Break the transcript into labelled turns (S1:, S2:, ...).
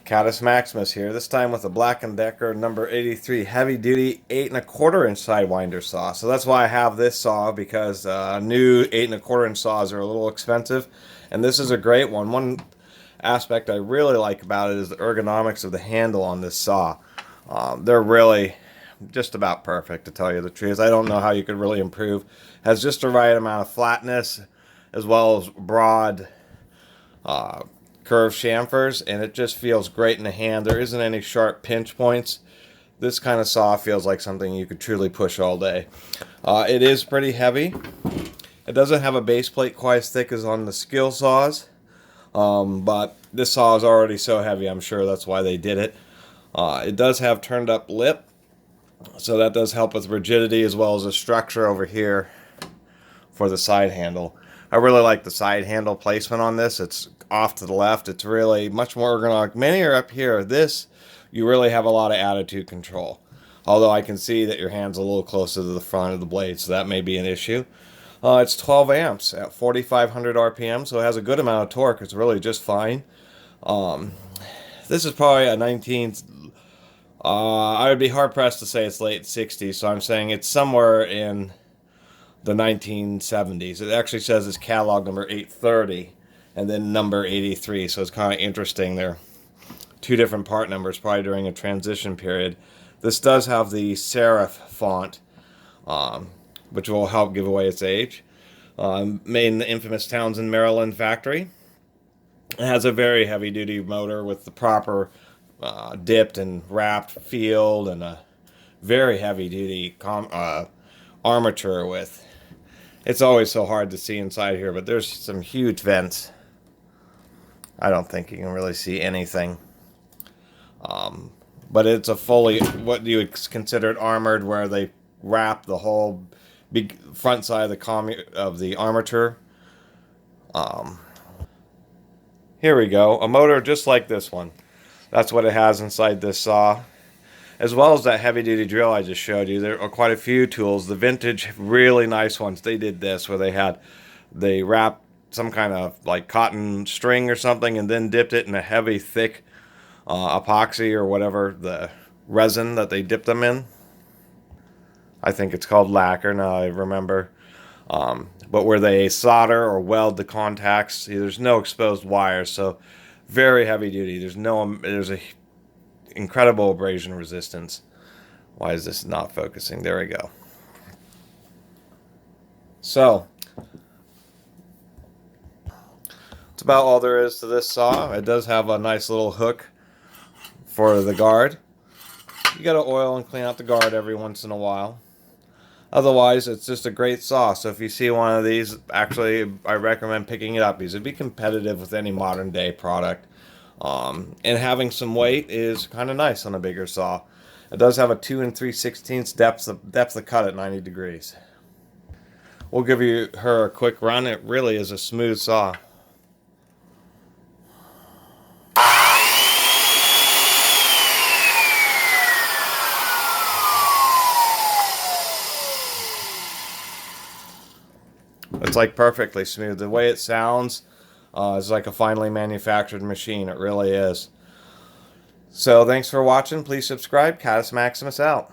S1: Catus Maximus here, this time with a Black & Decker number 83 heavy duty 8 1/4 inch Sidewinder saw. So that's why I have this saw, because new 8 1/4 inch saws are a little expensive, and this is a great one. One aspect I really like about it is the ergonomics of the handle on this saw. They're really just about perfect, to tell you the truth. I don't know how you could really improve. Has just the right amount of flatness as well as broad curved chamfers, and it just feels great in the hand. There isn't any sharp pinch points. This kind of saw feels like something you could truly push all day. It is pretty heavy. It doesn't have a base plate quite as thick as on the skill saws, but this saw is already so heavy, I'm sure that's why they did it. It does have turned up lip, so that does help with rigidity, as well as a structure over here for the side handle. I really like the side handle placement on this. It's off to the left. It's really much more ergonomic. Many are up here. This, you really have a lot of attitude control. Although I can see that your hand's a little closer to the front of the blade, so that may be an issue. It's 12 amps at 4,500 RPM, so it has a good amount of torque. It's really just fine. This is probably a 19th. I would be hard-pressed to say it's late 60s, so I'm saying it's somewhere in the 1970s. It actually says it's catalog number 830 and then number 83, so it's kind of interesting. They're two different part numbers, probably during a transition period. This does have the serif font, which will help give away its age. Made in the infamous Townsend, Maryland factory. It has a very heavy-duty motor with the proper dipped and wrapped field, and a very heavy-duty armature with. It's always so hard to see inside here, but there's some huge vents. I don't think you can really see anything. But it's a fully, what you would consider armored, where they wrap the whole big front side of the armature. Here we go. A motor just like this one. That's what it has inside this saw. As well as that heavy-duty drill I just showed you. There are quite a few tools. The vintage, really nice ones. They did this where they wrapped some kind of like cotton string or something and then dipped it in a heavy, thick epoxy or whatever, the resin that they dipped them in. I think it's called lacquer, now I remember. But where they solder or weld the contacts, there's no exposed wires, so very heavy-duty. There's a incredible abrasion resistance. Why is this not focusing? There we go. So that's about all there is to this saw. It does have a nice little hook for the guard. You gotta oil and clean out the guard every once in a while. Otherwise, it's just a great saw. So if you see one of these, actually, I recommend picking it up, because it'd be competitive with any modern day product. And having some weight is kind of nice on a bigger saw. It does have a 2 3/16 depth of cut at 90 degrees. We'll give her a quick run. It really is a smooth saw. It's like perfectly smooth. The way it sounds is like a finely manufactured machine. It really is. So thanks for watching. Please subscribe. Catus Maximus out.